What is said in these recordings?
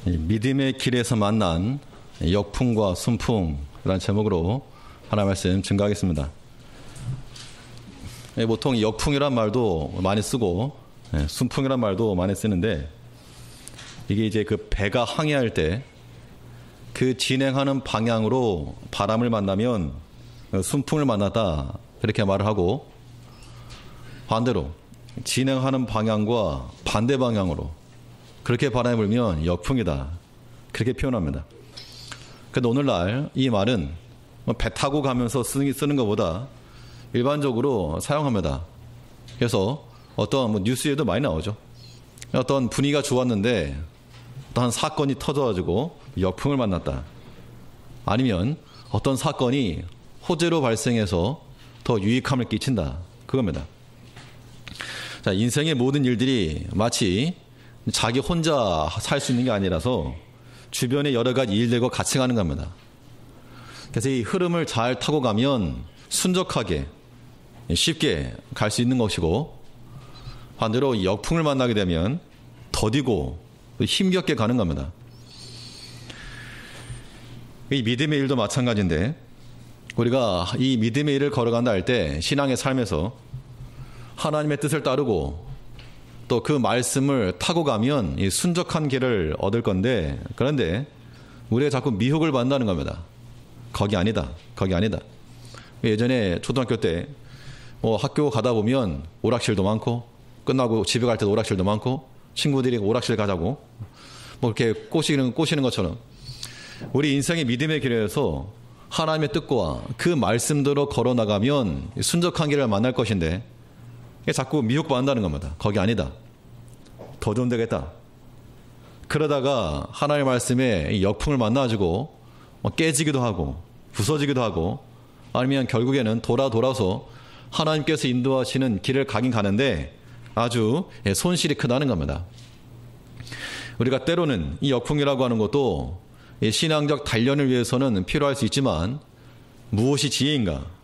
믿음의 길에서 만난 역풍과 순풍이라는 제목으로 하나 말씀 증거하겠습니다. 보통 역풍이란 말도 많이 쓰고 순풍이란 말도 많이 쓰는데, 이게 이제 그 배가 항해할 때 그 진행하는 방향으로 바람을 만나면 순풍을 만났다, 그렇게 말을 하고, 반대로 진행하는 방향과 반대 방향으로 그렇게 바람이 불면 역풍이다, 그렇게 표현합니다. 그런데 오늘날 이 말은 배 타고 가면서 쓰는 것보다 일반적으로 사용합니다. 그래서 어떤 뉴스에도 많이 나오죠. 어떤 분위기가 좋았는데 어떤 사건이 터져가지고 역풍을 만났다, 아니면 어떤 사건이 호재로 발생해서 더 유익함을 끼친다, 그겁니다. 자, 인생의 모든 일들이 마치 자기 혼자 살 수 있는 게 아니라서 주변에 여러 가지 일들과 같이 가는 겁니다. 그래서 이 흐름을 잘 타고 가면 순적하게 쉽게 갈 수 있는 것이고, 반대로 역풍을 만나게 되면 더디고 힘겹게 가는 겁니다. 이 믿음의 일도 마찬가지인데, 우리가 이 믿음의 일을 걸어간다 할 때 신앙의 삶에서 하나님의 뜻을 따르고 또 그 말씀을 타고 가면 이 순적한 길을 얻을 건데, 그런데 우리가 자꾸 미혹을 받는다는 겁니다. 거기 아니다, 거기 아니다. 예전에 초등학교 때 학교 가다 보면 오락실도 많고, 끝나고 집에 갈 때도 오락실도 많고, 친구들이 오락실 가자고 이렇게 꼬시는 것처럼 우리 인생의 믿음의 길에서 하나님의 뜻과 그 말씀대로 걸어나가면 순적한 길을 만날 것인데, 자꾸 미혹받는다는 겁니다. 거기 아니다, 더 좋은 데겠다. 그러다가 하나님의 말씀에 역풍을 만나가지고 깨지기도 하고 부서지기도 하고, 아니면 결국에는 돌아서 하나님께서 인도하시는 길을 가긴 가는데 아주 손실이 크다는 겁니다. 우리가 때로는 이 역풍이라고 하는 것도 신앙적 단련을 위해서는 필요할 수 있지만, 무엇이 지혜인가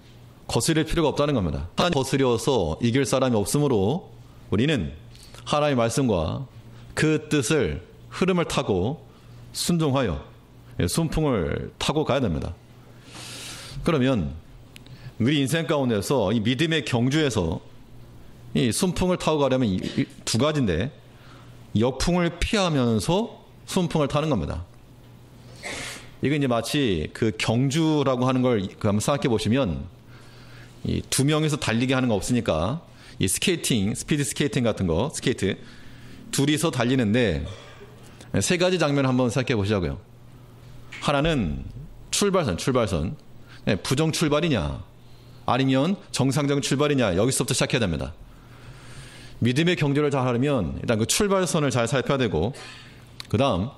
거스릴 필요가 없다는 겁니다. 하나님 거스려서 이길 사람이 없으므로 우리는 하나님의 말씀과 그 뜻을, 흐름을 타고 순종하여 순풍을 타고 가야 됩니다. 그러면 우리 인생 가운데서 이 믿음의 경주에서 이 순풍을 타고 가려면 두 가지인데, 역풍을 피하면서 순풍을 타는 겁니다. 이게 이제 마치 그 경주라고 하는 걸 한번 생각해 보시면, 이 두 명이서 달리기 하는 거 없으니까 이 스케이팅, 스피드 스케이팅 같은 거, 스케이트 둘이서 달리는데 세 가지 장면을 한번 생각해 보시자고요. 하나는 출발선, 부정 출발이냐 아니면 정상적인 출발이냐, 여기서부터 시작해야 됩니다. 믿음의 경주를 잘 하려면 일단 그 출발선을 잘 살펴야 되고, 그 다음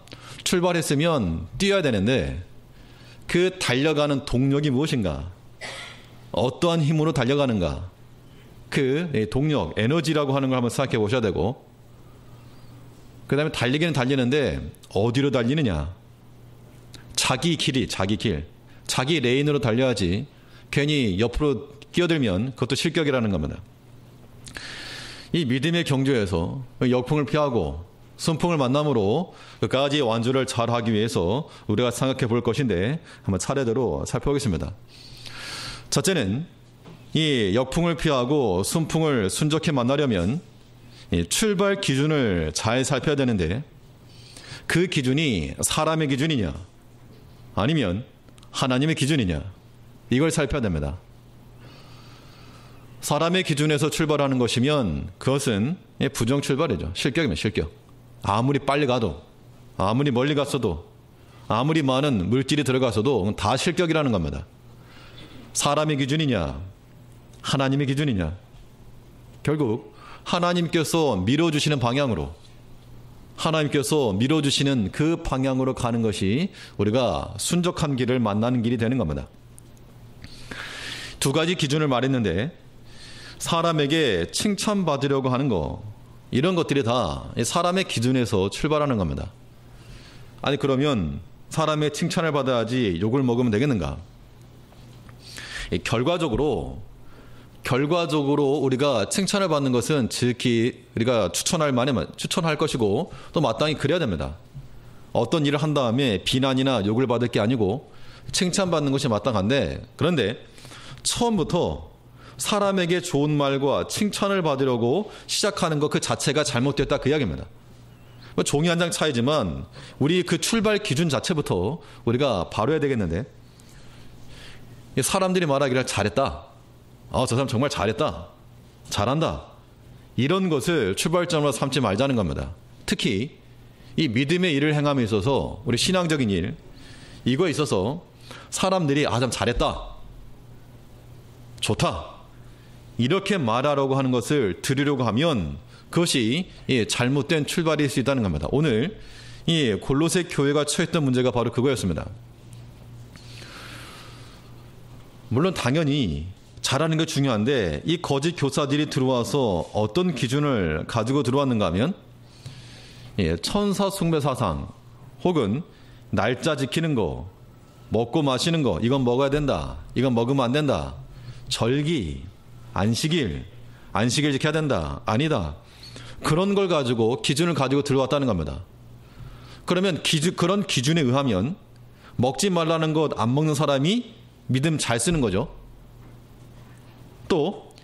출발했으면 뛰어야 되는데 그 달려가는 동력이 무엇인가, 어떠한 힘으로 달려가는가, 그 동력, 에너지라고 하는 걸 한번 생각해 보셔야 되고, 그 다음에 달리기는 달리는데 어디로 달리느냐, 자기 길, 자기 레인으로 달려야지 괜히 옆으로 끼어들면 그것도 실격이라는 겁니다. 이 믿음의 경주에서 역풍을 피하고 순풍을 만남으로 그까지 완주를 잘하기 위해서 우리가 생각해 볼 것인데, 한번 차례대로 살펴보겠습니다. 첫째는 이 역풍을 피하고 순풍을 순적히 만나려면 이 출발 기준을 잘 살펴야 되는데, 그 기준이 사람의 기준이냐 아니면 하나님의 기준이냐, 이걸 살펴야 됩니다. 사람의 기준에서 출발하는 것이면 그것은 부정 출발이죠. 실격이면 실격. 아무리 빨리 가도, 아무리 멀리 갔어도, 아무리 많은 물질이 들어가서도 다 실격이라는 겁니다. 사람의 기준이냐 하나님의 기준이냐, 결국 하나님께서 밀어주시는 방향으로, 하나님께서 밀어주시는 그 방향으로 가는 것이 우리가 순적한 길을 만나는 길이 되는 겁니다. 두 가지 기준을 말했는데, 사람에게 칭찬받으려고 하는 거, 이런 것들이 다 사람의 기준에서 출발하는 겁니다. 아니, 그러면 사람의 칭찬을 받아야지 욕을 먹으면 되겠는가? 결과적으로 우리가 칭찬을 받는 것은 즉히 우리가 추천할 것이고 또 마땅히 그래야 됩니다. 어떤 일을 한 다음에 비난이나 욕을 받을 게 아니고 칭찬받는 것이 마땅한데, 그런데 처음부터 사람에게 좋은 말과 칭찬을 받으려고 시작하는 것 그 자체가 잘못됐다, 그 이야기입니다. 종이 한 장 차이지만 우리 그 출발 기준 자체부터 우리가 바로해야 되겠는데, 사람들이 말하기를 잘했다, 저 사람 정말 잘했다, 잘한다, 이런 것을 출발점으로 삼지 말자는 겁니다. 특히 이 믿음의 일을 행함에 있어서, 우리 신앙적인 일, 이거에 있어서 사람들이 참 잘했다, 좋다, 이렇게 말하려고 하는 것을 들으려고 하면 그것이 잘못된 출발일 수 있다는 겁니다. 오늘 이 골로새 교회가 처했던 문제가 바로 그거였습니다. 물론 당연히 잘하는 게 중요한데, 이 거짓 교사들이 들어와서 어떤 기준을 가지고 들어왔는가 하면, 천사 숭배 사상, 혹은 날짜 지키는 거, 먹고 마시는 거, 이건 먹어야 된다, 이건 먹으면 안 된다, 절기, 안식일 지켜야 된다, 아니다, 그런 걸 가지고 기준을 가지고 들어왔다는 겁니다. 그러면 그런 기준에 의하면 먹지 말라는 것 안 먹는 사람이 믿음 잘 쓰는 거죠. 또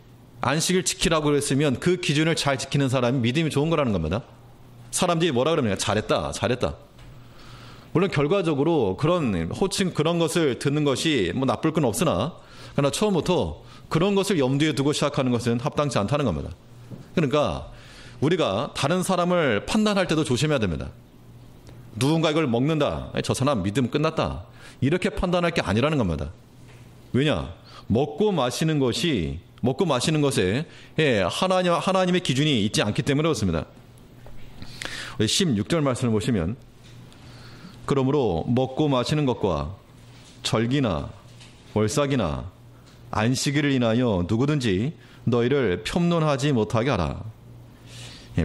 안식일 지키라고 그랬으면 그 기준을 잘 지키는 사람이 믿음이 좋은 거라는 겁니다. 사람들이 뭐라 그러냐, 잘했다, 잘했다. 물론 결과적으로 그런 호칭, 그런 것을 듣는 것이 뭐 나쁠 건 없으나, 그러나 처음부터 그런 것을 염두에 두고 시작하는 것은 합당치 않다는 겁니다. 그러니까 우리가 다른 사람을 판단할 때도 조심해야 됩니다. 누군가 이걸 먹는다, 저 사람 믿음 끝났다, 이렇게 판단할 게 아니라는 겁니다. 왜냐? 먹고 마시는 것에 하나님의 기준이 있지 않기 때문에 그렇습니다. 16절 말씀을 보시면, 그러므로 먹고 마시는 것과 절기나 월삭이나 안식일을 인하여 누구든지 너희를 폄론하지 못하게 하라.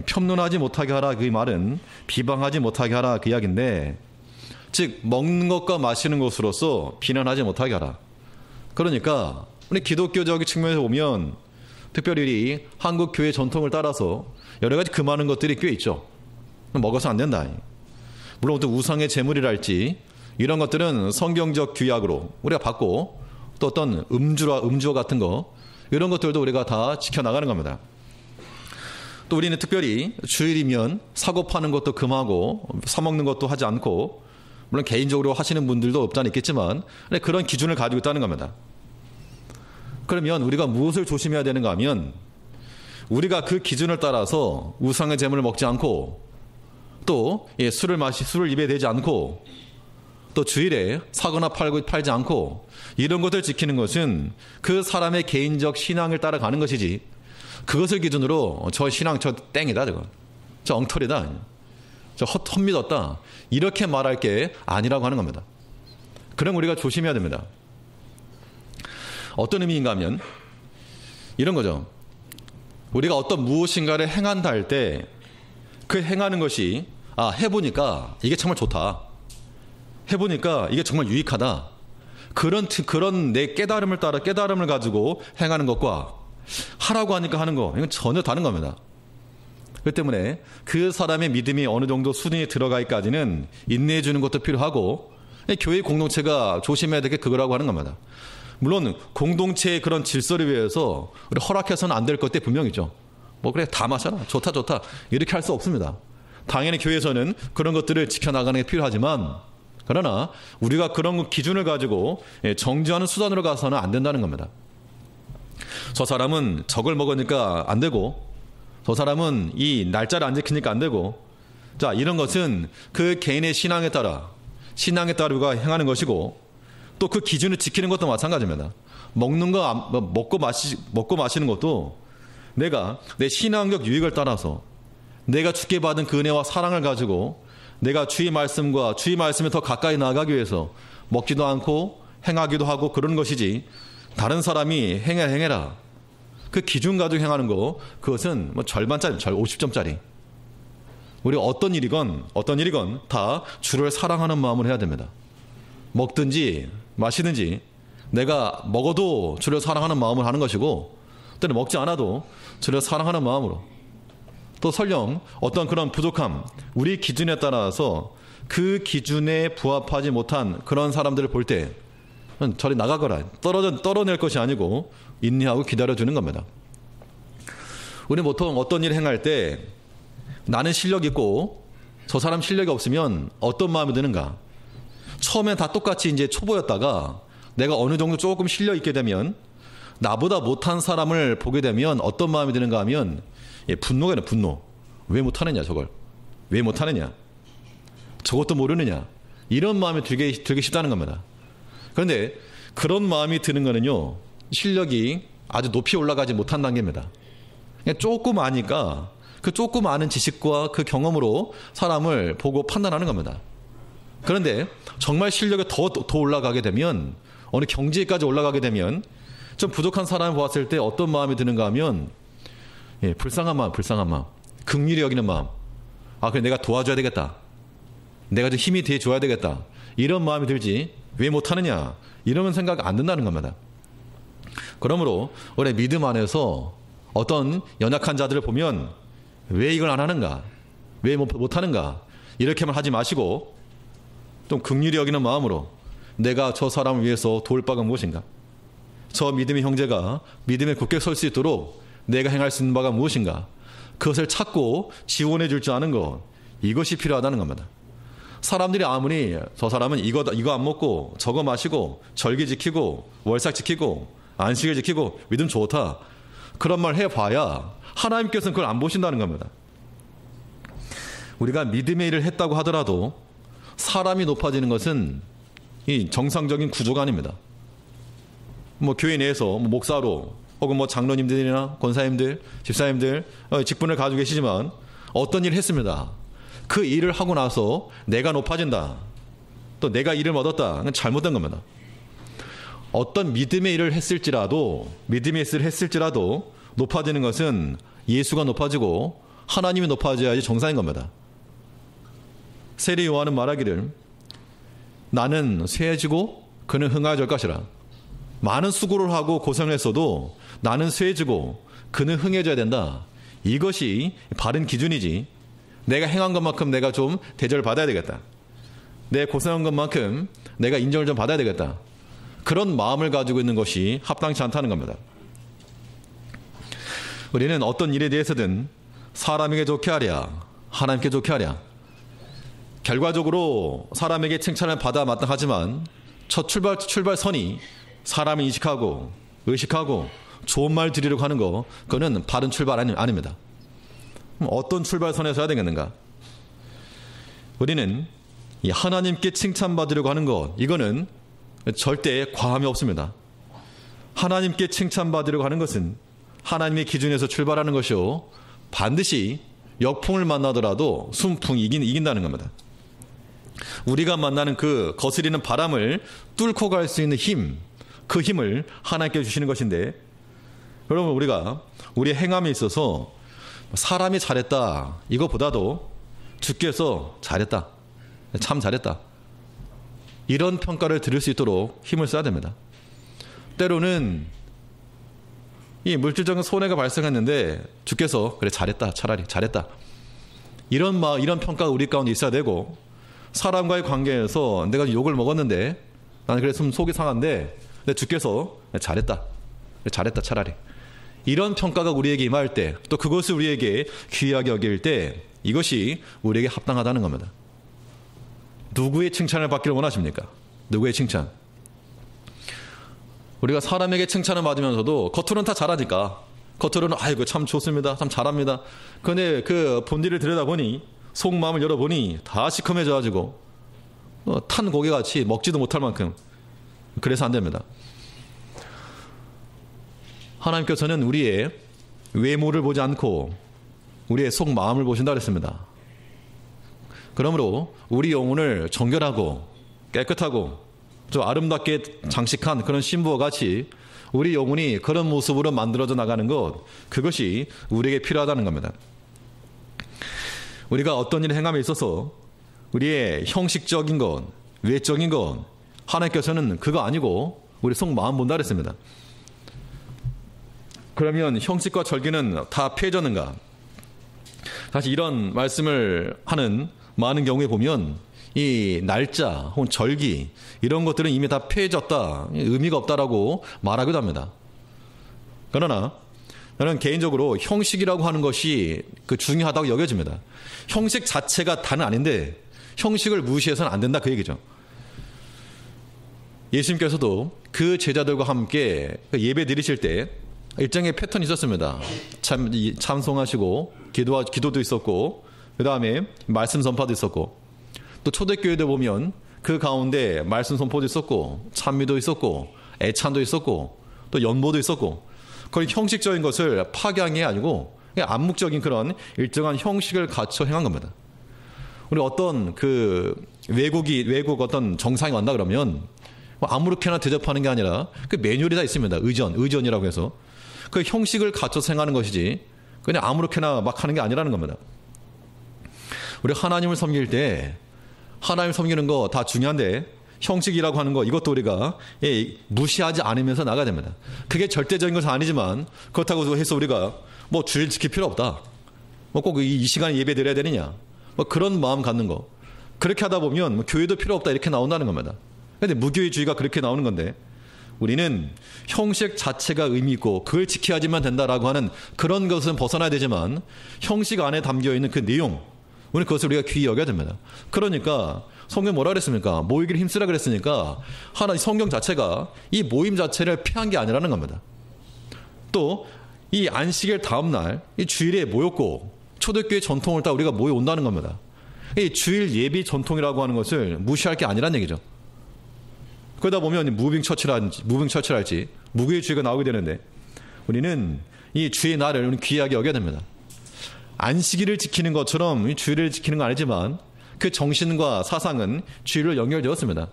폄론하지 못하게 하라, 그 말은 비방하지 못하게 하라, 그 이야기인데, 즉 먹는 것과 마시는 것으로서 비난하지 못하게 하라. 그러니까 우리 기독교적인 측면에서 보면, 특별히 한국 교회 전통을 따라서 여러 가지 금하는 것들이 꽤 있죠. 먹어서 안 된다. 물론 또 우상의 제물이랄지 이런 것들은 성경적 규약으로 우리가 받고, 또 어떤 음주와 같은 거, 이런 것들도 우리가 다 지켜나가는 겁니다. 또 우리는 특별히 주일이면 사고 파는 것도 금하고 사먹는 것도 하지 않고, 물론 개인적으로 하시는 분들도 없지 않아 있겠지만 그런 기준을 가지고 있다는 겁니다. 그러면 우리가 무엇을 조심해야 되는가 하면, 우리가 그 기준을 따라서 우상의 제물을 먹지 않고, 또 술을 입에 대지 않고, 또 주일에 사거나 팔지 않고, 이런 것을 지키는 것은 그 사람의 개인적 신앙을 따라가는 것이지, 그것을 기준으로 저 신앙 저 땡이다, 저 엉터리다, 저 헛믿었다, 이렇게 말할 게 아니라고 하는 겁니다. 그럼 우리가 조심해야 됩니다. 어떤 의미인가 하면 이런 거죠. 우리가 어떤 무엇인가를 행한다 할 때 그 행하는 것이, 해보니까 이게 정말 좋다, 해보니까 이게 정말 유익하다, 그런 내 깨달음을 따라 깨달음을 가지고 행하는 것과 하라고 하니까 하는 거, 이건 전혀 다른 겁니다. 그렇기 때문에 그 사람의 믿음이 어느 정도 수준이 들어가기까지는 인내해 주는 것도 필요하고, 교회 공동체가 조심해야 될 게 그거라고 하는 겁니다. 물론 공동체의 그런 질서를 위해서 우리 허락해서는 안 될 것들 분명히 있죠. 그래, 다 마셔라, 좋다 이렇게 할 수 없습니다. 당연히 교회에서는 그런 것들을 지켜나가는 게 필요하지만, 그러나 우리가 그런 기준을 가지고 정죄하는 수단으로 가서는 안 된다는 겁니다. 저 사람은 저걸 먹으니까 안 되고, 저 사람은 이 날짜를 안 지키니까 안 되고, 자, 이런 것은 그 개인의 신앙에 따라 우리가 행하는 것이고, 또 그 기준을 지키는 것도 마찬가지입니다. 먹고 마시는 것도 내가 내 신앙적 유익을 따라서 내가 주께 받은 그 은혜와 사랑을 가지고 내가 주의 말씀에 더 가까이 나아가기 위해서 먹지도 않고 행하기도 하고 그런 것이지, 다른 사람이 행해라, 그 기준 가지고 행하는 거, 그것은 절반짜리, 50점짜리. 우리가 어떤 일이건 다 주를 사랑하는 마음으로 해야 됩니다. 먹든지 마시든지 내가 먹어도 주를 사랑하는 마음으로 하는 것이고, 또는 먹지 않아도 주를 사랑하는 마음으로, 또 설령 어떤 그런 부족함, 우리 기준에 따라서 그 기준에 부합하지 못한 그런 사람들을 볼 때 저리 나가거라, 떨어낼 것이 아니고 인내하고 기다려주는 겁니다. 우리 보통 어떤 일을 행할 때 나는 실력 있고 저 사람 실력이 없으면 어떤 마음이 드는가? 처음엔 다 똑같이 이제 초보였다가 내가 어느 정도 조금 실력 있게 되면 나보다 못한 사람을 보게 되면 어떤 마음이 드는가 하면 분노가 있는 분노. 왜 못하느냐 저걸? 왜 못하느냐? 저것도 모르느냐? 이런 마음이 들기 쉽다는 겁니다. 그런데 그런 마음이 드는 거는요, 실력이 아주 높이 올라가지 못한 단계입니다. 그냥 조금 아니까 그 조금 아는 지식과 그 경험으로 사람을 보고 판단하는 겁니다. 그런데 정말 실력이 더 올라가게 되면, 어느 경지까지 올라가게 되면 좀 부족한 사람을 보았을 때 어떤 마음이 드는가 하면 불쌍한 마음, 긍휼히 여기는 마음. 아, 그래 내가 도와줘야 되겠다. 내가 좀 힘이 돼줘야 되겠다. 이런 마음이 들지 왜 못하느냐 이런 생각 안 든다는 겁니다. 그러므로 우리 믿음 안에서 어떤 연약한 자들을 보면 왜 이걸 안 하는가, 왜 못하는가 이렇게만 하지 마시고 좀 긍휼히 여기는 마음으로 내가 저 사람을 위해서 도울 바가 무엇인가, 저 믿음의 형제가 믿음에 굳게 설 수 있도록 내가 행할 수 있는 바가 무엇인가, 그것을 찾고 지원해 줄 줄 아는 것, 이것이 필요하다는 겁니다. 사람들이 아무리 저 사람은 이거 안 먹고 저거 마시고 절기 지키고 월삭 지키고 안식을 지키고 믿음 좋다 그런 말 해봐야 하나님께서는 그걸 안 보신다는 겁니다. 우리가 믿음의 일을 했다고 하더라도 사람이 높아지는 것은 이 정상적인 구조가 아닙니다. 뭐 교회 내에서 목사로 혹은 뭐 장로님들이나 권사님들, 집사님들 직분을 가지고 계시지만 어떤 일을 했습니다. 그 일을 하고 나서 내가 높아진다, 또 내가 이름을 얻었다, 그건 잘못된 겁니다. 어떤 믿음의 일을 했을지라도 높아지는 것은 예수가 높아지고 하나님이 높아져야지 정상인 겁니다. 세례 요한은 말하기를 나는 쇠해지고 그는 흥하여질 것이라. 많은 수고를 하고 고생을 했어도 나는 쇠해지고 그는 흥해져야 된다. 이것이 바른 기준이지, 내가 행한 것만큼 내가 좀 대접을 받아야 되겠다, 내 고생한 것만큼 내가 인정을 좀 받아야 되겠다, 그런 마음을 가지고 있는 것이 합당치 않다는 겁니다. 우리는 어떤 일에 대해서든 사람에게 좋게 하랴 하나님께 좋게 하랴, 결과적으로 사람에게 칭찬을 받아 마땅하지만 첫 출발선이 사람을 인식하고 의식하고 좋은 말 드리려고 하는 거, 그거는 바른 출발 아닙니다. 어떤 출발선에서 해야 되겠는가? 우리는 이 하나님께 칭찬받으려고 하는 것, 이거는 절대 과함이 없습니다. 하나님께 칭찬받으려고 하는 것은 하나님의 기준에서 출발하는 것이요, 반드시 역풍을 만나더라도 순풍이 이긴다는 겁니다. 우리가 만나는 그 거스리는 바람을 뚫고 갈 수 있는 힘, 그 힘을 하나님께 주시는 것인데, 여러분 우리가 우리의 행함에 있어서 사람이 잘했다 이거보다도 주께서 잘했다, 참 잘했다, 이런 평가를 들을 수 있도록 힘을 써야 됩니다. 때로는 이 물질적인 손해가 발생했는데 주께서 그래 잘했다, 차라리 잘했다, 이런 평가가 우리 가운데 있어야 되고, 사람과의 관계에서 내가 욕을 먹었는데 나는 그래서 좀 속이 상한데 근데 주께서 잘했다 차라리, 이런 평가가 우리에게 임할 때, 또 그것을 우리에게 귀하게 여길 때, 이것이 우리에게 합당하다는 겁니다. 누구의 칭찬을 받기를 원하십니까? 누구의 칭찬? 우리가 사람에게 칭찬을 받으면서도 겉으로는 다 잘하니까, 겉으로는 아이고 참 좋습니다, 참 잘합니다. 그런데 그 본질을 들여다보니, 속마음을 열어보니 다 시커매져가지고 탄 고개같이 먹지도 못할 만큼, 그래서 안 됩니다. 하나님께서는 우리의 외모를 보지 않고 우리의 속마음을 보신다 그랬습니다. 그러므로 우리 영혼을 정결하고 깨끗하고 좀 아름답게 장식한 그런 신부와 같이 우리 영혼이 그런 모습으로 만들어져 나가는 것, 그것이 우리에게 필요하다는 겁니다. 우리가 어떤 일을 행함에 있어서 우리의 형식적인 것, 외적인 것, 하나님께서는 그거 아니고 우리 속마음 본다 그랬습니다. 그러면 형식과 절기는 다 피해졌는가? 사실 이런 말씀을 하는 많은 경우에 보면 이 날짜 혹은 절기 이런 것들은 이미 다 폐해졌다, 의미가 없다라고 말하기도 합니다. 그러나 저는 개인적으로 형식이라고 하는 것이 중요하다고 여겨집니다. 형식 자체가 다는 아닌데 형식을 무시해서는 안 된다, 그 얘기죠. 예수님께서도 그 제자들과 함께 예배 드리실 때 일정의 패턴이 있었습니다. 찬송하시고 기도도 있었고, 그 다음에 말씀 선포도 있었고, 또 초대교회도 보면 그 가운데 말씀 선포도 있었고, 찬미도 있었고, 애찬도 있었고, 또 연보도 있었고, 거의 형식적인 것을 파괴한 게 아니고 그냥 암묵적인 그런 일정한 형식을 갖춰 행한 겁니다. 우리 어떤 외국 어떤 정상이 왔다 그러면 아무렇게나 대접하는 게 아니라 그 매뉴얼이 다 있습니다. 의전이라고 해서 그 형식을 갖춰서 행하는 것이지 그냥 아무렇게나 막 하는 게 아니라는 겁니다. 우리 하나님을 섬길 때 하나님 섬기는 거 다 중요한데 형식이라고 하는 거 이것도 우리가 무시하지 않으면서 나가야 됩니다. 그게 절대적인 것은 아니지만 그렇다고 해서 우리가 뭐 주일 지킬 필요 없다, 뭐 꼭 이 시간에 예배 드려야 되느냐, 뭐 그런 마음 갖는 거, 그렇게 하다 보면 뭐 교회도 필요 없다 이렇게 나온다는 겁니다. 그런데 무교회주의가 그렇게 나오는 건데 우리는 형식 자체가 의미 있고 그걸 지켜야지만 된다라고 하는 그런 것은 벗어나야 되지만 형식 안에 담겨있는 그 내용, 우리 그것을 우리가 귀히 여겨야 됩니다. 그러니까 성경 뭐라 그랬습니까? 모이기를 힘쓰라 그랬으니까 하나님 성경 자체가 이 모임 자체를 폐한 게 아니라는 겁니다. 또 이 안식일 다음 날 이 주일에 모였고 초대교회 전통을 따라 우리가 모여온다는 겁니다. 이 주일 예비 전통이라고 하는 것을 무시할 게 아니란 얘기죠. 그러다 보면 무빙 처치랄지 무교회주의가 나오게 되는데 우리는 이 주의 날을 귀하게 여겨야 됩니다. 안식일을 지키는 것처럼 주일을 지키는 건 아니지만 그 정신과 사상은 주일로 연결되었습니다.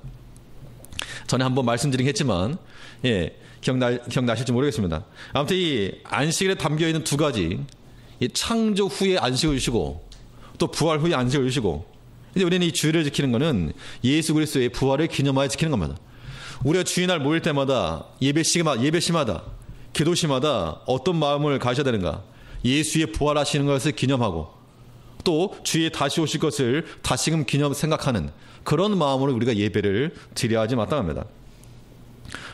전에 한번 말씀드리긴 했지만 기억나실지 모르겠습니다. 아무튼 이 안식일에 담겨있는 두 가지, 이 창조 후에 안식을 주시고 또 부활 후에 안식을 주시고, 이제 우리는 이 주일을 지키는 것은 예수 그리스도의 부활을 기념하여 지키는 겁니다. 우리가 주일날 모일 때마다 예배시마다 기도시마다 어떤 마음을 가셔야 되는가? 예수의 부활하시는 것을 기념하고 또 주의 다시 오실 것을 다시금 생각하는 그런 마음으로 우리가 예배를 드려야 하지 마땅합니다.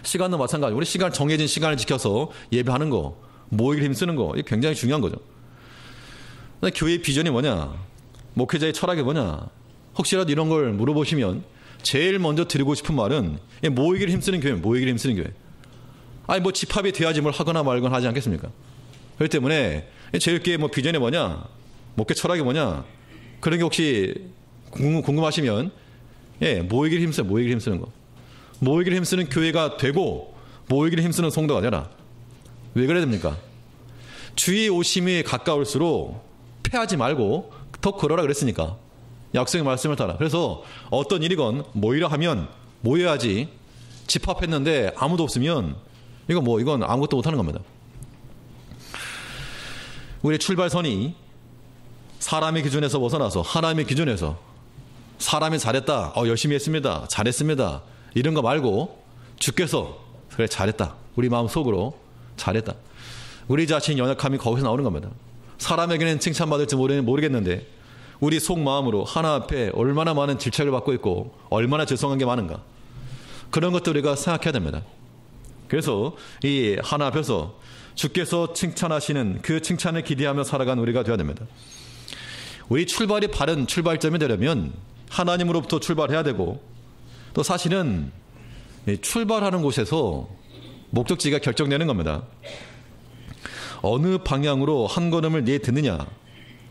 시간도 마찬가지. 우리 정해진 시간을 지켜서 예배하는 거, 모이기를 힘쓰는 거, 이게 굉장히 중요한 거죠. 교회의 비전이 뭐냐? 목회자의 철학이 뭐냐? 혹시라도 이런 걸 물어보시면 제일 먼저 드리고 싶은 말은 모이기를 힘쓰는 교회, 모이기를 힘쓰는 교회. 아니 뭐 집합이 돼야지 뭘 하거나 말거나 하지 않겠습니까? 그렇기 때문에 제일교회 비전이 뭐냐? 목회 철학이 뭐냐? 그런 게 혹시 궁금하시면 모이기를 힘쓰는 거. 모이기를 힘쓰는 교회가 되고 모이기를 힘쓰는 성도가 되라. 왜 그래야 됩니까? 주의 오심이 가까울수록 패하지 말고 더 걸어라 그랬으니까. 약속의 말씀을 따라. 그래서 어떤 일이건 모이라 하면 모여야지. 집합했는데 아무도 없으면 이건 아무것도 못하는 겁니다. 우리의 출발선이 사람의 기준에서 벗어나서 하나님의 기준에서 사람이 잘했다, 열심히 했습니다, 잘했습니다, 이런 거 말고 주께서 그래 잘했다, 우리 마음속으로 잘했다, 우리 자신 연약함이 거기서 나오는 겁니다. 사람에게는 칭찬받을지 모르겠는데 우리 속마음으로 하나 앞에 얼마나 많은 질책을 받고 있고 얼마나 죄송한 게 많은가, 그런 것들 우리가 생각해야 됩니다. 그래서 이 하나 앞에서 주께서 칭찬하시는 그 칭찬을 기대하며 살아가는 우리가 되어야 됩니다. 우리 출발이 바른 출발점이 되려면 하나님으로부터 출발해야 되고, 또 사실은 출발하는 곳에서 목적지가 결정되는 겁니다. 어느 방향으로 한 걸음을 내딛느냐,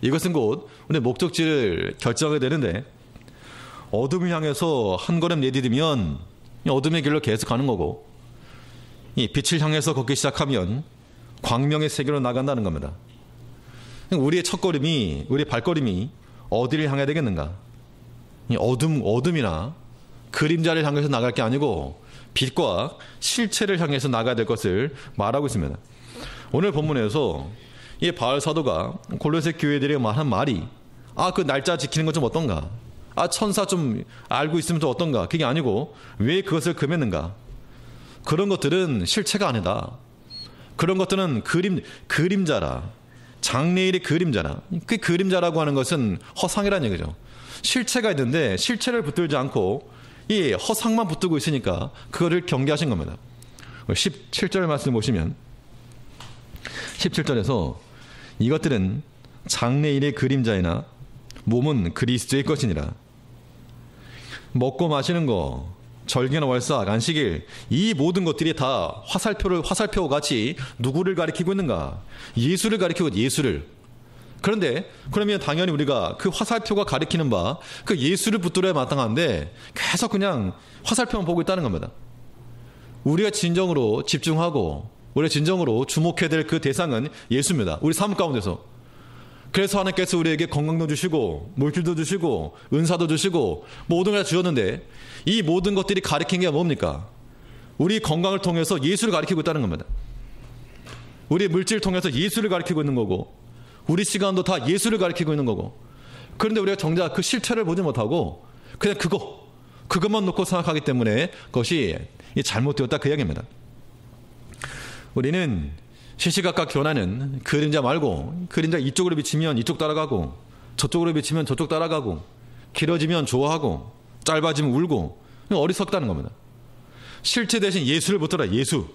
이것은 곧 우리 목적지를 결정하게 되는데, 어둠을 향해서 한 걸음 내디디면 어둠의 길로 계속 가는 거고, 이 빛을 향해서 걷기 시작하면 광명의 세계로 나간다는 겁니다. 우리의 첫걸음이, 우리의 발걸음이 어디를 향해야 되겠는가? 이 어둠이나 그림자를 향해서 나갈 게 아니고 빛과 실체를 향해서 나가야 될 것을 말하고 있습니다. 오늘 본문에서 이 바울 사도가 골로새 교회들에게 말한 말이, 그 날짜 지키는 건 좀 어떤가? 천사 좀 알고 있으면 좀 어떤가? 그게 아니고 왜 그것을 금했는가? 그런 것들은 실체가 아니다. 그런 것들은 그림자라. 장래일의 그림자라. 그 그림자라고 하는 것은 허상이라는 얘기죠. 실체가 있는데 실체를 붙들지 않고 이 허상만 붙들고 있으니까 그거를 경계하신 겁니다. 17절 말씀 보시면 17절에서 이것들은 장래일의 그림자이나 몸은 그리스도의 것이니라. 먹고 마시는 거, 절기나 월삭, 안식일, 이 모든 것들이 다 화살표와 같이 누구를 가리키고 있는가? 예수를 가리키고 예수를. 그런데 그러면 당연히 우리가 그 화살표가 가리키는 바 그 예수를 붙들어야 마땅한데 계속 그냥 화살표만 보고 있다는 겁니다. 우리가 진정으로 집중하고 우리가 진정으로 주목해야 될 그 대상은 예수입니다. 우리 삶 가운데서. 그래서 하나님께서 우리에게 건강도 주시고 물질도 주시고 은사도 주시고 모든 걸 주셨는데 이 모든 것들이 가리킨 게 뭡니까? 우리 건강을 통해서 예수를 가리키고 있다는 겁니다. 우리 물질을 통해서 예수를 가리키고 있는 거고 우리 시간도 다 예수를 가리키고 있는 거고 그런데 우리가 정작 그 실체를 보지 못하고 그냥 그것만 놓고 생각하기 때문에 그것이 잘못되었다 그 이야기입니다. 우리는 시시각각 변하는 그림자 말고 그림자 이쪽으로 비치면 이쪽 따라가고 저쪽으로 비치면 저쪽 따라가고 길어지면 좋아하고 짧아지면 울고 어리석다는 겁니다. 실체 대신 예수를 붙들어라. 예수.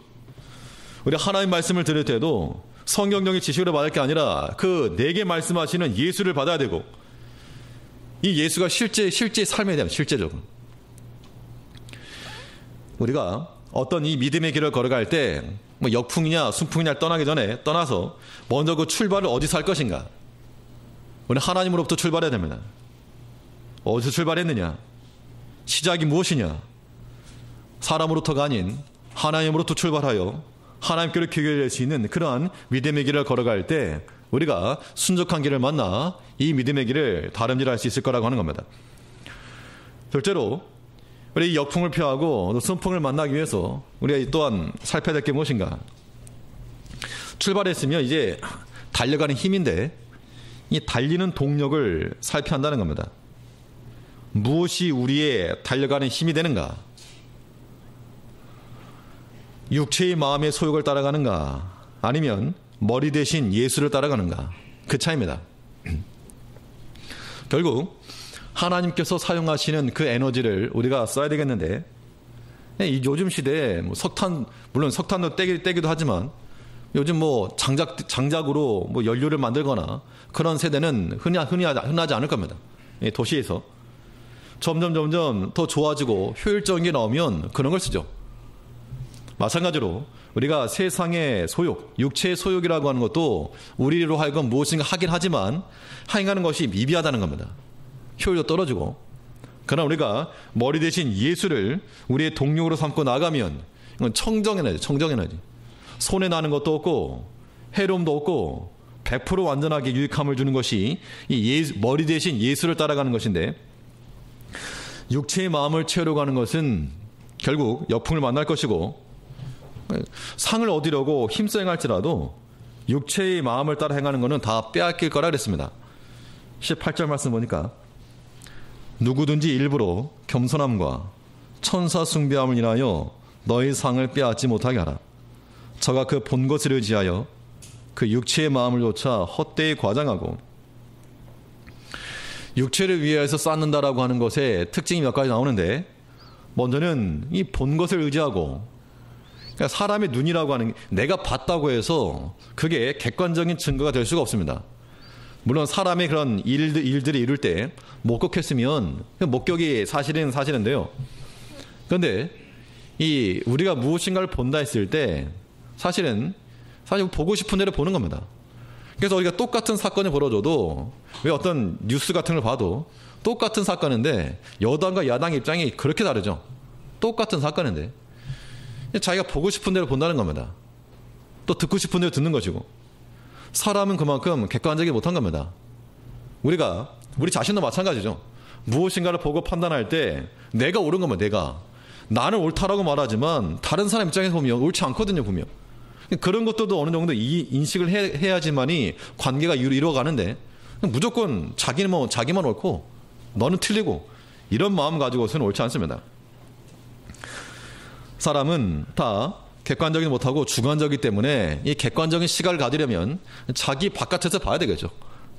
우리 하나님 말씀을 들을 때도 성경적인 지식으로 받을 게 아니라 그 내게 말씀하시는 예수를 받아야 되고 이 예수가 실제 삶에 대한 실제적으로 우리가 어떤 이 믿음의 길을 걸어갈 때 뭐 역풍이냐 순풍이냐 떠나서 먼저 그 출발을 어디서 할 것인가. 우리 하나님으로부터 출발해야 됩니다. 어디서 출발했느냐. 시작이 무엇이냐. 사람으로부터가 아닌 하나님으로부터 출발하여 하나님께로 귀결될 수 있는 그러한 믿음의 길을 걸어갈 때 우리가 순적한 길을 만나 이 믿음의 길을 다름질할 수 있을 거라고 하는 겁니다. 둘째로 우리 이 역풍을 피하고 순풍을 만나기 위해서 우리가 또한 살펴야 될 게 무엇인가. 출발했으면 이제 달려가는 힘인데 이 달리는 동력을 살펴야 한다는 겁니다. 무엇이 우리의 달려가는 힘이 되는가. 육체의 마음의 소욕을 따라가는가 아니면 머리 대신 예수를 따라가는가. 그 차이입니다. 결국 하나님께서 사용하시는 그 에너지를 우리가 써야 되겠는데 이 요즘 시대에 뭐 물론 석탄도 떼기도 하지만 요즘 뭐 장작으로 뭐 연료를 만들거나 그런 세대는 흔하지 않을 겁니다. 도시에서 점점 더 좋아지고 효율적인 게 나오면 그런 걸 쓰죠. 마찬가지로 우리가 세상의 소욕, 육체의 소욕이라고 하는 것도 우리로 하여금 무엇인가 하긴 하지만 행하는 것이 미비하다는 겁니다. 효율도 떨어지고. 그러나 우리가 머리 대신 예수를 우리의 동력으로 삼고 나가면 이건 청정에너지. 손해 나는 것도 없고 해로움도 없고 100% 완전하게 유익함을 주는 것이 이 머리 대신 예수를 따라가는 것인데 육체의 마음을 채우려 가는 것은 결국 역풍을 만날 것이고 상을 얻으려고 힘써 행할지라도 육체의 마음을 따라 행하는 것은 다 빼앗길 거라 그랬습니다. 18절 말씀 보니까 누구든지 일부러 겸손함과 천사 숭배함을 인하여 너희 상을 빼앗지 못하게 하라. 저가 그 본 것을 의지하여 그 육체의 마음을 좇아 헛되이 과장하고. 육체를 위해서 쌓는다라고 하는 것의 특징이 몇 가지 나오는데 먼저는 이 본 것을 의지하고 그러니까 사람의 눈이라고 하는 게 내가 봤다고 해서 그게 객관적인 증거가 될 수가 없습니다. 물론 사람의 그런 일들을 이룰 때 목격했으면 목격이 사실인데요. 그런데 이 우리가 무엇인가를 본다 했을 때 사실 보고 싶은 대로 보는 겁니다. 그래서 우리가 똑같은 사건이 벌어져도 왜 어떤 뉴스 같은 걸 봐도 똑같은 사건인데 여당과 야당 입장이 그렇게 다르죠. 똑같은 사건인데 자기가 보고 싶은 대로 본다는 겁니다. 또 듣고 싶은 대로 듣는 것이고 사람은 그만큼 객관적이지 못한 겁니다. 우리 자신도 마찬가지죠. 무엇인가를 보고 판단할 때 내가 옳은 겁니다. 나는 옳다라고 말하지만 다른 사람 입장에서 보면 옳지 않거든요. 보면 그런 것들도 어느 정도 인식을 해야지만이 관계가 이루어가는데 무조건 자기만 옳고 너는 틀리고 이런 마음 가지고서는 옳지 않습니다. 사람은 다 객관적이지 못하고 주관적이기 때문에 이 객관적인 시각을 가지려면 자기 바깥에서 봐야 되겠죠.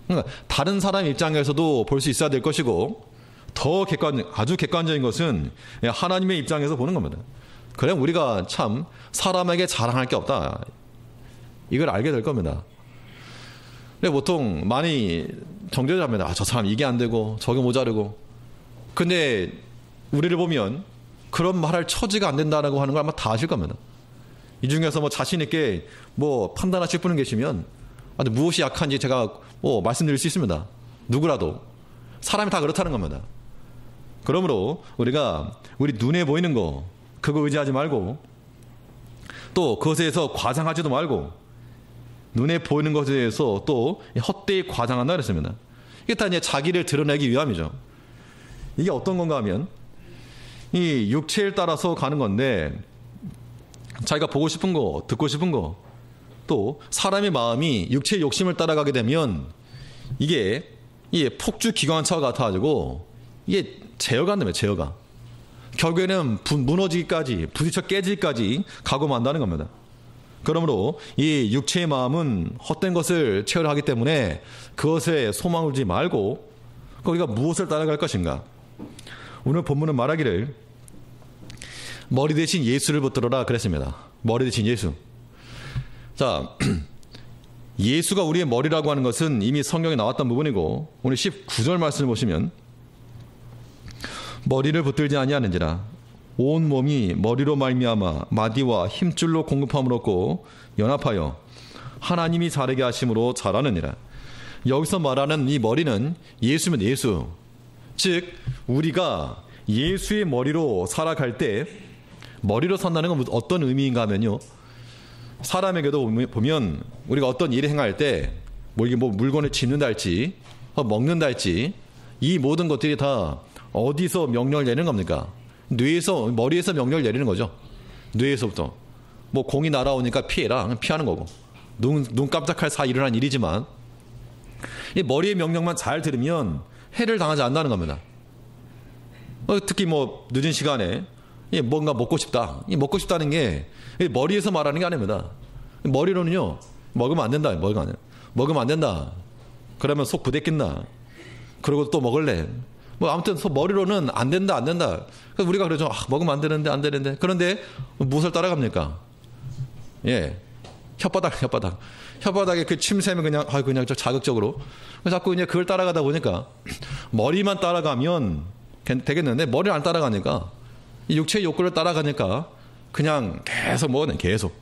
그러니까 다른 사람 입장에서도 볼 수 있어야 될 것이고, 더 아주 객관적인 것은 하나님의 입장에서 보는 겁니다. 그래 우리가 참 사람에게 자랑할 게 없다, 이걸 알게 될 겁니다. 근데 보통 많이 정죄합니다. 저 사람 이게 안 되고 저게 모자르고. 근데 우리를 보면 그런 말할 처지가 안 된다라고 하는 걸 아마 다 아실 겁니다. 이 중에서 뭐 자신 있게 뭐 판단하실 분은 계시면 무엇이 약한지 제가 말씀드릴 수 있습니다. 누구라도 사람이 다 그렇다는 겁니다. 그러므로 우리가 우리 눈에 보이는 거 그거 의지하지 말고, 또 그것에 대해서 과장하지도 말고, 눈에 보이는 것에 대해서 또 헛되이 과장한다 그랬습니다. 이게 다 이제 자기를 드러내기 위함이죠. 이게 어떤 건가 하면 이 육체를 따라서 가는 건데, 자기가 보고 싶은 거, 듣고 싶은 거, 또 사람의 마음이 육체의 욕심을 따라가게 되면 이게 폭주 기관차와 같아가지고 이게 제어가 안 됩니다. 제어가. 결국에는 무너지기까지, 부딪혀 깨지기까지 가고 만다는 겁니다. 그러므로 이 육체의 마음은 헛된 것을 체험하기 때문에 그것에 소망을 두지 말고 우리가 무엇을 따라갈 것인가. 오늘 본문은 말하기를 머리 대신 예수를 붙들어라 그랬습니다. 머리 대신 예수. 자, 예수가 우리의 머리라고 하는 것은 이미 성경에 나왔던 부분이고, 오늘 19절 말씀을 보시면 머리를 붙들지 아니하는지라 온 몸이 머리로 말미암아 마디와 힘줄로 공급함을 얻고 연합하여 하나님이 자르게 하심으로 자라느니라. 여기서 말하는 이 머리는 예수면 예수, 즉 우리가 예수의 머리로 살아갈 때, 머리로 산다는 건 어떤 의미인가 하면요, 사람에게도 보면 우리가 어떤 일을 행할 때 뭐 물건을 짚는다 할지 먹는다 할지 이 모든 것들이 다 어디서 명령을 내리는 겁니까? 뇌에서, 머리에서 명령을 내리는 거죠. 뇌에서부터. 뭐 공이 날아오니까 피해라, 피하는 거고, 눈 깜짝할 사이 일어난 일이지만 이 머리의 명령만 잘 들으면 해를 당하지 않는다는 겁니다. 특히 뭐 늦은 시간에 뭔가 먹고 싶다. 이 먹고 싶다는 게 머리에서 말하는 게 아닙니다. 머리로는요, 먹으면 안 된다. 먹으면 안 된다. 그러면 속 부대낀다. 그리고 또 먹을래. 뭐 아무튼 머리로는 안 된다. 그래서 우리가 그러죠. 먹으면 안 되는데. 그런데 무엇을 따라갑니까? 예, 혓바닥에 그 침샘을 그냥 자극적으로. 자꾸 이제 그걸 따라가다 보니까 머리만 따라가면 되겠는데, 머리를 안 따라가니까, 육체의 욕구를 따라가니까 그냥 계속 먹어내, 계속.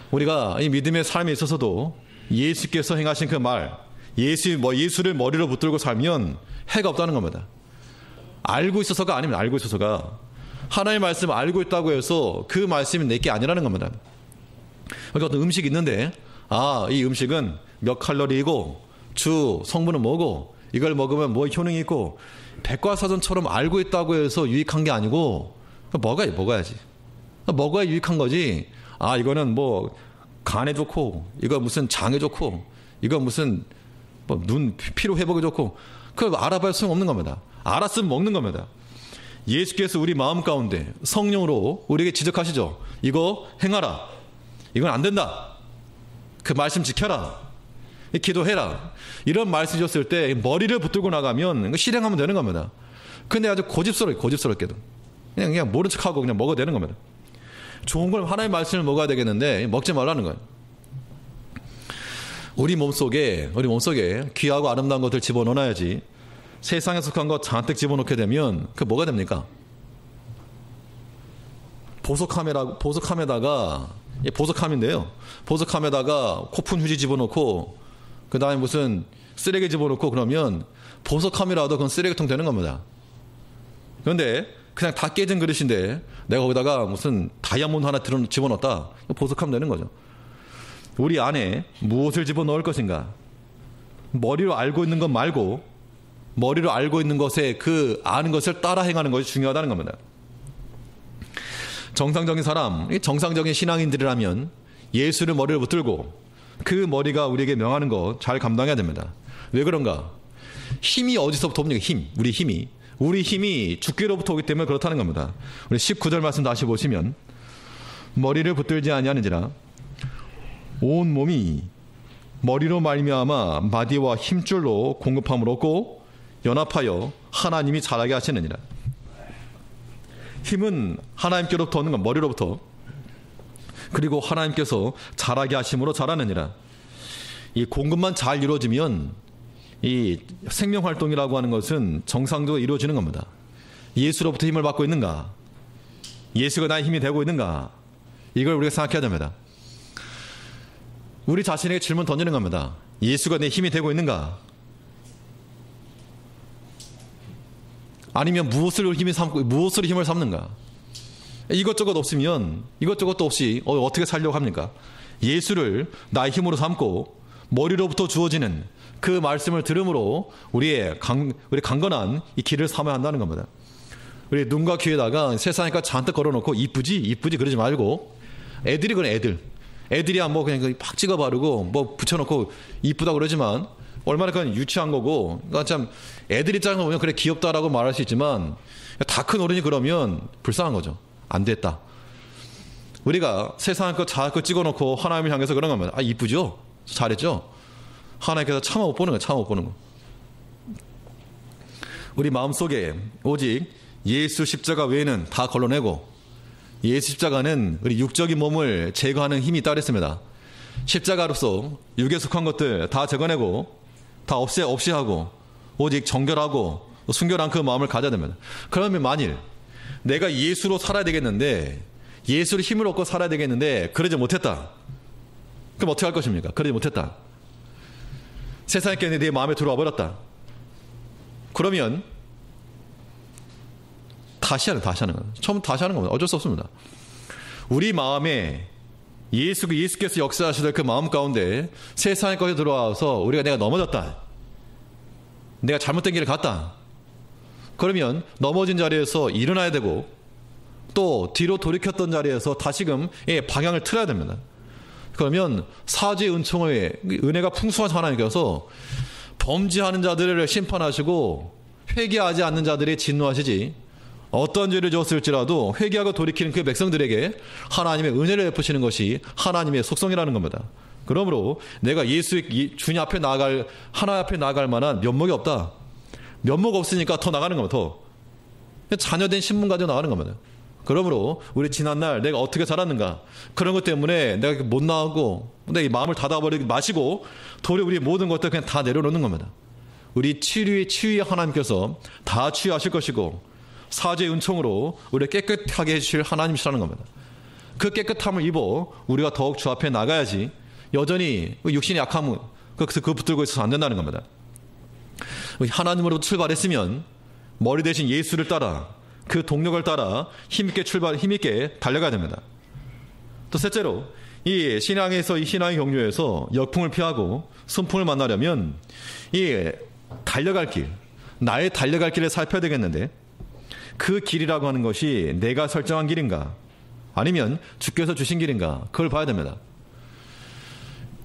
우리가 이 믿음의 삶에 있어서도 예수께서 행하신 그 말, 예수를 머리로 붙들고 살면 해가 없다는 겁니다. 알고 있어서가 아닙니다. 알고 있어서가. 하나님의 말씀을 알고 있다고 해서 그 말씀이 내게 아니라는 겁니다. 그러니까 어떤 음식이 있는데, 이 음식은 몇 칼로리이고 주 성분은 뭐고 이걸 먹으면 뭐 효능이 있고, 백과사전처럼 알고 있다고 해서 유익한 게 아니고 먹어야지. 먹어야 유익한 거지. 이거는 뭐 간에 좋고, 이거 무슨 장에 좋고, 이거 무슨 뭐 눈 피로 회복에 좋고, 그걸 알아봐야 소용없는 겁니다. 알았으면 먹는 겁니다. 예수께서 우리 마음 가운데 성령으로 우리에게 지적하시죠. 이거 행하라. 이건 안 된다. 그 말씀 지켜라. 기도해라. 이런 말씀 주셨을 때 머리를 붙들고 나가면 실행하면 되는 겁니다. 근데 아주 고집스럽게도 그냥 모른 척하고 그냥 먹어야 되는 겁니다. 좋은 걸, 하나님의 말씀을 먹어야 되겠는데 먹지 말라는 거예요. 우리 몸속에 귀하고 아름다운 것들 집어넣어야지. 세상에 속한 것 잔뜩 집어넣게 되면 그 뭐가 됩니까? 보석함에다가 코푼 휴지 집어넣고, 그 다음에 무슨 쓰레기 집어넣고, 그러면 보석함이라도 그건 쓰레기통 되는 겁니다. 그런데 그냥 다 깨진 그릇인데 내가 거기다가 무슨 다이아몬드 하나 집어넣었다, 보석함 되는 거죠. 우리 안에 무엇을 집어넣을 것인가? 머리로 알고 있는 것 말고 머리로 알고 있는 것에 그 아는 것을 따라 행하는 것이 중요하다는 겁니다. 정상적인 사람, 정상적인 신앙인들이라면 예수를 머리를 붙들고 그 머리가 우리에게 명하는 것 잘 감당해야 됩니다. 왜 그런가? 힘이 어디서부터 옵니까? 우리 힘이 주께로부터 오기 때문에 그렇다는 겁니다. 우리 19절 말씀 다시 보시면 머리를 붙들지 아니하는지라 온 몸이 머리로 말미암아 마디와 힘줄로 공급함을 얻고 연합하여 하나님이 자라게 하시느니라. 힘은 하나님께로부터 얻는 건 머리로부터, 그리고 하나님께서 자라게 하심으로 자라느니라. 이 공급만 잘 이루어지면 이 생명활동이라고 하는 것은 정상적으로 이루어지는 겁니다. 예수로부터 힘을 받고 있는가? 예수가 나의 힘이 되고 있는가? 이걸 우리가 생각해야 됩니다. 우리 자신에게 질문 던지는 겁니다. 예수가 내 힘이 되고 있는가? 아니면 무엇으로 힘을 삼는가? 이것저것 없으면 이것저것도 없이 어떻게 살려고 합니까? 예수를 나의 힘으로 삼고 머리로부터 주어지는 그 말씀을 들음으로 우리 강건한 이 길을 삼아야 한다는 겁니다. 우리 눈과 귀에다가 세상에까 잔뜩 걸어놓고 이쁘지 그러지 말고, 애들이 그런 애들이야 뭐 그냥 팍 찍어 바르고 뭐 붙여놓고 이쁘다 그러지만 얼마나 그건 유치한 거고, 그러니까 참 애들 입장에서 보면 그래 귀엽다라고 말할 수 있지만 다 큰 어른이 그러면 불쌍한 거죠. 안 됐다. 우리가 세상 거 자꾸 찍어놓고 하나님을 향해서 그런 겁니다. 아 이쁘죠? 잘했죠? 하나님께서 차마 못 보는 거. 우리 마음속에 오직 예수 십자가 외에는 다 걸러내고, 예수 십자가는 우리 육적인 몸을 제거하는 힘이 있다고 했습니다. 십자가로서 육에 속한 것들 다 제거내고 다 없이 하고 오직 정결하고 순결한 그 마음을 가져야 됩니다. 그러면 만일 내가 예수로 살아야 되겠는데, 예수를 힘을 얻고 살아야 되겠는데 그러지 못했다. 그럼 어떻게 할 것입니까? 그러지 못했다. 세상의 게 내 마음에 들어와 버렸다. 그러면 다시 하는 거예요. 처음 다시 하는 겁니다. 어쩔 수 없습니다. 우리 마음에 예수께서 역사하시던 그 마음 가운데 세상의 것이 들어와서 내가 넘어졌다, 내가 잘못된 길을 갔다, 그러면 넘어진 자리에서 일어나야 되고, 또 뒤로 돌이켰던 자리에서 다시금 방향을 틀어야 됩니다. 그러면 사죄의 은혜가 풍성한 하나님께서 범죄하는 자들을 심판하시고 회개하지 않는 자들이 진노하시지, 어떤 죄를 지었을지라도 회개하고 돌이키는 그 백성들에게 하나님의 은혜를 베푸시는 것이 하나님의 속성이라는 겁니다. 그러므로 내가 주님 앞에 하나님 앞에 나아갈 만한 면목이 없다. 면목 없으니까 더 나가는 겁니다. 더 자녀된 신분 가지고 나가는 겁니다. 그러므로 우리 지난날 내가 어떻게 살았는가, 그런 것 때문에 내가 못 나가고 내 마음을 닫아버리고 마시고 도리어 우리 모든 것들 그냥 다 내려놓는 겁니다. 우리 치유의 하나님께서 다 치유하실 것이고 사죄의 은총으로 우리를 깨끗하게 해주실 하나님이시라는 겁니다. 그 깨끗함을 입어 우리가 더욱 주 앞에 나가야지 여전히 육신의 약함을 붙들고 있어서 안 된다는 겁니다. 하나님으로 출발했으면 머리 대신 예수를 따라, 그 동력을 따라 힘있게 달려가야 됩니다. 또 셋째로, 이 신앙의 경륜에서 역풍을 피하고 순풍을 만나려면 나의 달려갈 길을 살펴야 되겠는데, 그 길이라고 하는 것이 내가 설정한 길인가, 아니면 주께서 주신 길인가, 그걸 봐야 됩니다.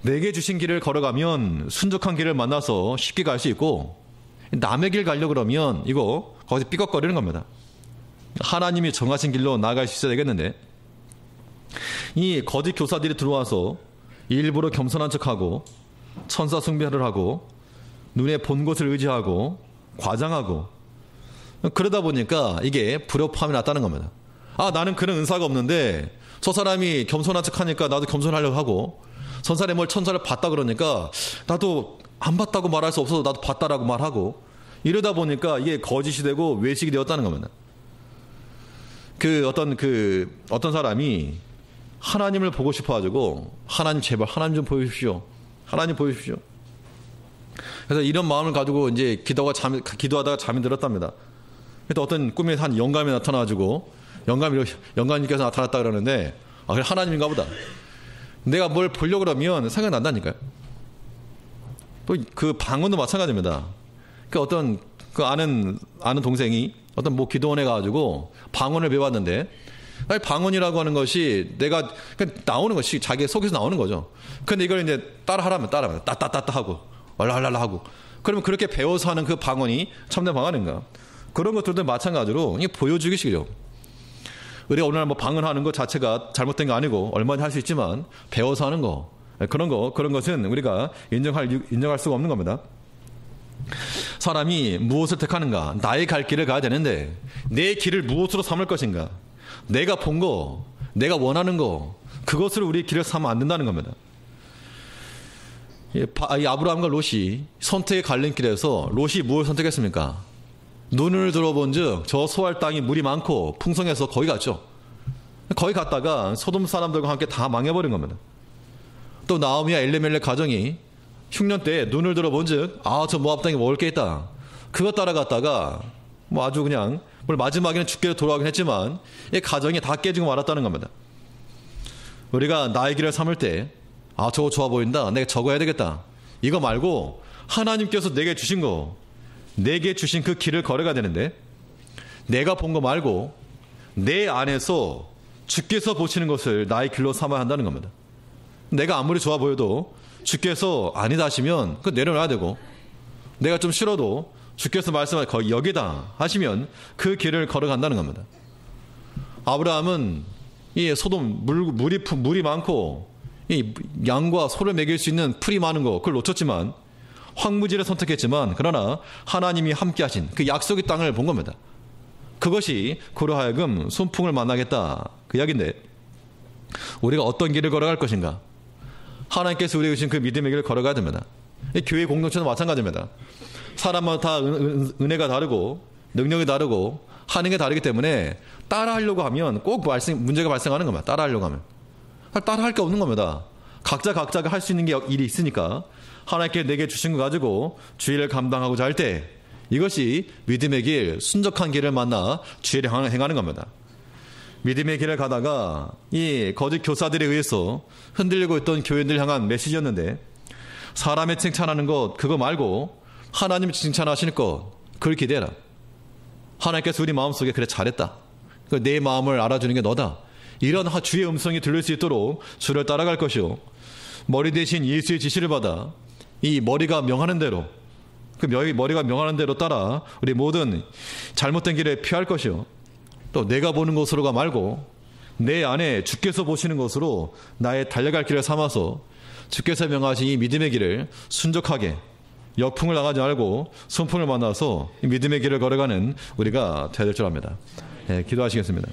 내게 주신 길을 걸어가면 순적한 길을 만나서 쉽게 갈 수 있고, 남의 길 가려고 그러면 거기서 삐걱거리는 겁니다. 하나님이 정하신 길로 나아갈 수 있어야 되겠는데, 이 거짓 교사들이 들어와서 일부러 겸손한 척하고 천사 숭배를 하고 눈에 본 것을 의지하고 과장하고, 그러다 보니까 이게 불협화음이 났다는 겁니다. 아, 나는 그런 은사가 없는데 저 사람이 겸손한 척하니까 나도 겸손하려고 하고, 저 사람이 천사를 봤다 그러니까 나도 안 봤다고 말할 수 없어서 나도 봤다라고 말하고, 이러다 보니까 이게 거짓이 되고 외식이 되었다는 겁니다. 어떤 사람이 하나님을 보고 싶어가지고, 하나님 제발 하나님 좀 보여주십시오. 하나님 보여주십시오. 그래서 이런 마음을 가지고 이제 기도하다가 잠이 들었답니다. 그때 어떤 꿈에 한 영감이 나타나가지고, 영감님께서 나타났다 그러는데, 아, 그래 하나님인가 보다. 내가 뭘 보려고 그러면 생각난다니까요. 또 그 방언도 마찬가지입니다. 어떤 아는 동생이 어떤 기도원에 가가지고 방언을 배웠는데, 방언이라고 하는 것이 내가 나오는 것이 자기 속에서 나오는 거죠. 근데 이걸 이제 따라하라면 따따따따 하고 얼랄랄라 하고, 그러면 그렇게 배워서 하는 그 방언이 참된 방언인가? 그런 것들도 마찬가지로 보여주기식이죠. 우리가 오늘날 뭐 방언하는 것 자체가 잘못된 거 아니고 얼마든지 할 수 있지만 배워서 하는 거, 그런 것은 우리가 인정할 수가 없는 겁니다. 사람이 무엇을 택하는가? 나의 갈 길을 가야 되는데 내 길을 무엇으로 삼을 것인가? 내가 본 거, 내가 원하는 거, 그것을 우리 길을 삼으면 안 된다는 겁니다. 이 아브라함과 롯이 선택의 갈림길에서 롯이 무엇을 선택했습니까? 눈을 들어본 즉 저 소알 땅이 물이 많고 풍성해서 거기 갔죠. 거기 갔다가 소돔 사람들과 함께 다 망해버린 겁니다. 또 나오미와 엘리멜렉 가정이 흉년 때 눈을 들어본 즉 저 모압 땅에 먹을 게 있다. 그것 따라갔다가 뭐 아주 그냥 마지막에는 죽게 돌아가긴 했지만 이 가정이 다 깨지고 말았다는 겁니다. 우리가 나의 길을 삼을 때 저거 좋아 보인다. 내가 저거 해야 되겠다. 이거 말고 하나님께서 내게 주신 그 길을 걸어가야 되는데 내가 본 거 말고 내 안에서 주께서 보시는 것을 나의 길로 삼아야 한다는 겁니다. 내가 아무리 좋아 보여도 주께서 아니다 하시면 그거 내려놔야 되고, 내가 좀 싫어도 주께서 말씀하신 거기 여기다 하시면 그 길을 걸어간다는 겁니다. 아브라함은 이 소돔 물이 많고 이 양과 소를 먹일 수 있는 풀이 많은 거 그걸 놓쳤지만 황무지를 선택했지만 그러나 하나님이 함께 하신 그 약속의 땅을 본 겁니다. 그것이 그로 하여금 순풍을 만나겠다 그 이야기인데, 우리가 어떤 길을 걸어갈 것인가? 하나님께서 우리에게 주신 그 믿음의 길을 걸어가야 됩니다. 이 교회 공동체도 마찬가지입니다. 사람마다 다 은혜가 다르고 능력이 다르고 하는 게 다르기 때문에 따라하려고 하면 꼭 문제가 발생하는 겁니다. 따라하려고 하면 따라할 게 없는 겁니다. 각자가 할 수 있는 일이 있으니까 하나님께 내게 주신 거 가지고 주의를 감당하고자 할 때 이것이 믿음의 길, 순적한 길을 만나 주의를 행하는 겁니다. 믿음의 길을 가다가 이 거짓 교사들에 의해서 흔들리고 있던 교인들 향한 메시지였는데, 사람의 칭찬하는 것 그거 말고 하나님이 칭찬하실 것 그걸 기대해라. 하나님께서 우리 마음속에 그래 잘했다, 내 마음을 알아주는 게 너다, 이런 주의 음성이 들릴 수 있도록 주를 따라갈 것이요, 머리 대신 예수의 지시를 받아 이 머리가 명하는 대로 머리가 명하는 대로 따라 우리 모든 잘못된 길에 피할 것이요, 또 내가 보는 것으로가 말고 내 안에 주께서 보시는 것으로 나의 달려갈 길을 삼아서 주께서 명하신 이 믿음의 길을 순적하게 역풍을 나가지 말고 순풍을 만나서 이 믿음의 길을 걸어가는 우리가 되어야 될 줄 압니다. 기도하시겠습니다.